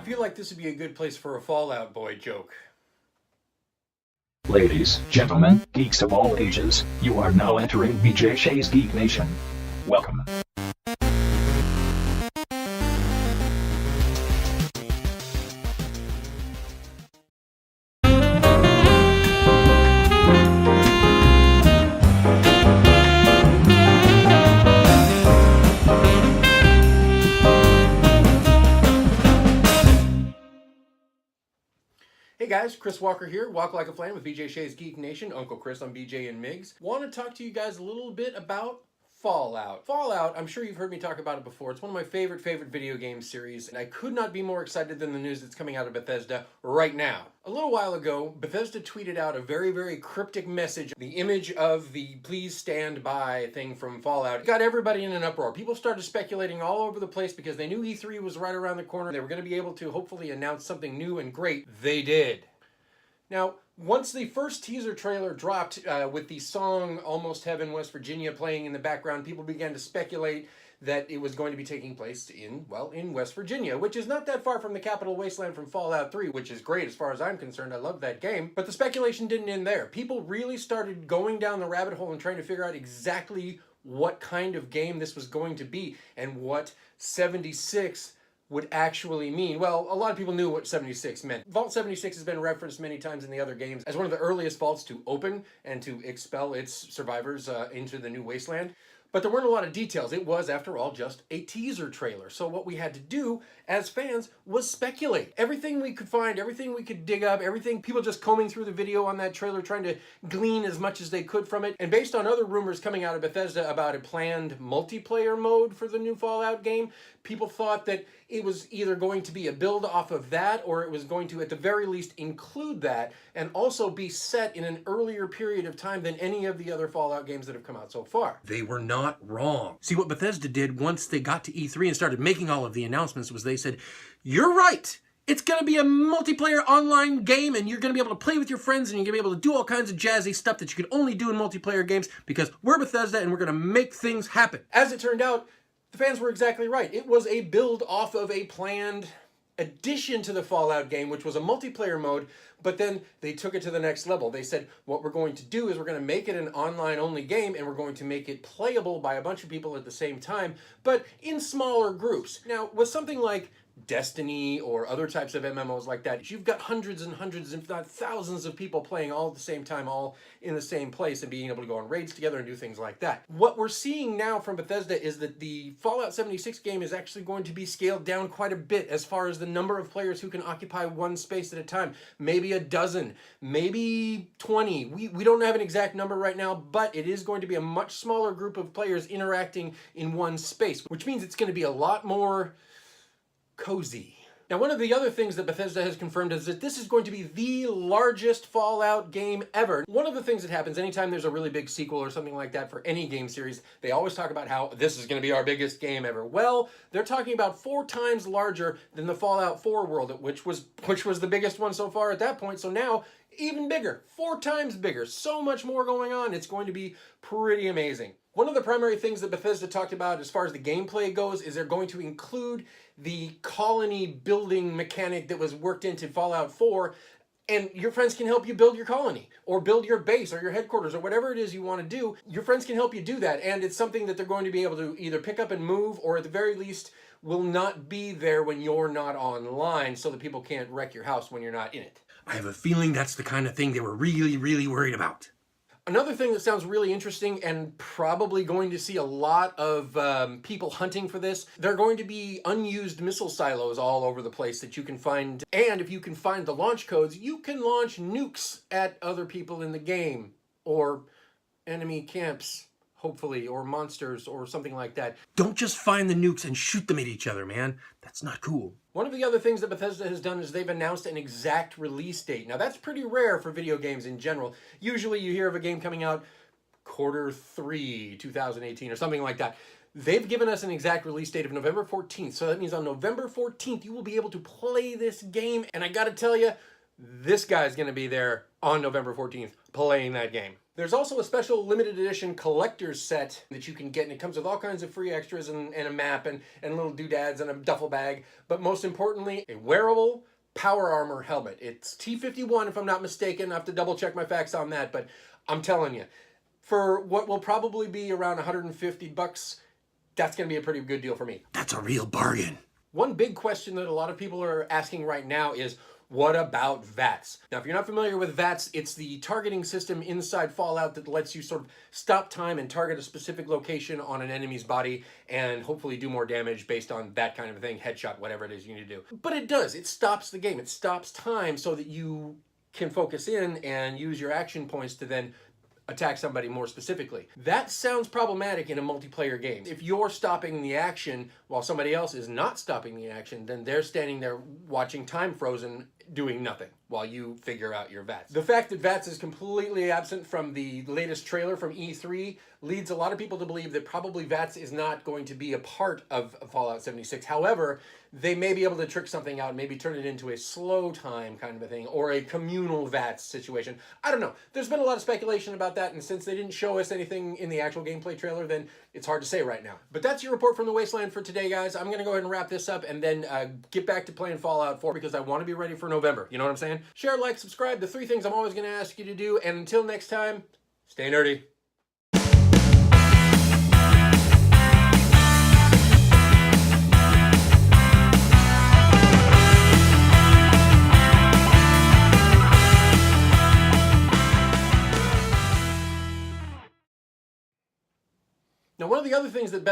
feel like this would be a good place for a Fallout Boy joke. Ladies, gentlemen, geeks of all ages, you are now entering BJ Shea's Geek Nation. Welcome. Hey guys, Chris Walker here, Walk Like a Flame with BJ Shea's Geek Nation, Uncle Chris on BJ and Migs. Want to talk to you guys a little bit about Fallout. Fallout, I'm sure you've heard me talk about it before. It's one of my favorite video game series, and I could not be more excited than the news that's coming out of Bethesda right now. A little while ago, Bethesda tweeted out a very cryptic message. The image of the please stand by thing from Fallout got everybody in an uproar. People started speculating all over the place because they knew E3 was right around the corner. They were going to be able to hopefully announce something new and great. They did. Now, once the first teaser trailer dropped with the song Almost Heaven, West Virginia playing in the background, people began to speculate that it was going to be taking place in West Virginia, which is not that far from the Capital Wasteland from Fallout 3, which is great as far as I'm concerned. I love that game. But the speculation didn't end there. People really started going down the rabbit hole and trying to figure out exactly what kind of game this was going to be and what 76 would actually mean. Well, a lot of people knew what 76 meant. Vault 76 has been referenced many times in the other games as one of the earliest vaults to open and to expel its survivors into the new wasteland. But there weren't a lot of details. It was, after all, just a teaser trailer. So what we had to do as fans was speculate. Everything we could find, everything we could dig up, everything, people just combing through the video on that trailer, trying to glean as much as they could from it. And based on other rumors coming out of Bethesda about a planned multiplayer mode for the new Fallout game, people thought that it was either going to be a build off of that, or it was going to, at the very least, include that, and also be set in an earlier period of time than any of the other Fallout games that have come out so far. They were not wrong. See, what Bethesda did once they got to E3 and started making all of the announcements was they said, "You're right! It's going to be a multiplayer online game, and you're going to be able to play with your friends, and you're going to be able to do all kinds of jazzy stuff that you can only do in multiplayer games because we're Bethesda and we're going to make things happen." As it turned out, the fans were exactly right. It was a build off of a planned addition to the Fallout game, which was a multiplayer mode, but then they took it to the next level. They said, what we're going to do is we're going to make it an online-only game, and we're going to make it playable by a bunch of people at the same time, but in smaller groups. Now, with something like Destiny or other types of MMOs like that, you've got hundreds and hundreds, if not thousands of people playing all at the same time, all in the same place, and being able to go on raids together and do things like that. What we're seeing now from Bethesda is that the Fallout 76 game is actually going to be scaled down quite a bit as far as the number of players who can occupy one space at a time. Maybe a dozen, maybe 20. We don't have an exact number right now, but it is going to be a much smaller group of players interacting in one space, which means it's going to be a lot more cozy. Now, one of the other things that Bethesda has confirmed is that this is going to be the largest Fallout game ever. One of the things that happens anytime there's a really big sequel or something like that for any game series, they always talk about how this is going to be our biggest game ever. Well, they're talking about 4 times larger than the Fallout 4 world, which was the biggest one so far at that point. So now, even bigger, 4 times bigger, so much more going on. It's going to be pretty amazing. One of the primary things that Bethesda talked about as far as the gameplay goes is they're going to include the colony building mechanic that was worked into Fallout 4, and your friends can help you build your colony or build your base or your headquarters or whatever it is you want to do. Your friends can help you do that, and it's something that they're going to be able to either pick up and move, or at the very least will not be there when you're not online, so that people can't wreck your house when you're not in it. I have a feeling that's the kind of thing they were really worried about. Another thing that sounds really interesting, and probably going to see a lot of people hunting for this, there are going to be unused missile silos all over the place that you can find. And if you can find the launch codes, you can launch nukes at other people in the game, or enemy camps, hopefully, or monsters, or something like that. Don't just find the nukes and shoot them at each other, man. That's not cool. One of the other things that Bethesda has done is they've announced an exact release date. Now, that's pretty rare for video games in general. Usually you hear of a game coming out Q3 2018 or something like that. They've given us an exact release date of November 14th. So that means on November 14th, you will be able to play this game. And I gotta tell you, this guy's gonna be there on November 14th playing that game. There's also a special limited edition collector's set that you can get, and it comes with all kinds of free extras and a map and little doodads and a duffel bag, but most importantly, a wearable power armor helmet. It's T51 if I'm not mistaken. I have to double check my facts on that, but I'm telling you, for what will probably be around 150 bucks, that's going to be a pretty good deal for me. That's a real bargain. One big question that a lot of people are asking right now is, what about VATS? Now, if you're not familiar with VATS, it's the targeting system inside Fallout that lets you sort of stop time and target a specific location on an enemy's body and hopefully do more damage based on that kind of thing, headshot, whatever it is you need to do. But it does. It stops the game. It stops time so that you can focus in and use your action points to then attack somebody more specifically. That sounds problematic in a multiplayer game. If you're stopping the action while somebody else is not stopping the action, then they're standing there watching time frozen, doing nothing while you figure out your VATS. The fact that VATS is completely absent from the latest trailer from E3 leads a lot of people to believe that probably VATS is not going to be a part of Fallout 76. However, they may be able to trick something out, maybe turn it into a slow time kind of a thing, or a communal VATS situation. I don't know. There's been a lot of speculation about that, and since they didn't show us anything in the actual gameplay trailer, then it's hard to say right now. But that's your report from the Wasteland for today, guys. I'm going to go ahead and wrap this up and then get back to playing Fallout 4 because I want to be ready for November. You know what I'm saying? Share, like, subscribe, the 3 things I'm always going to ask you to do, and until next time, stay nerdy. Now, one of the other things that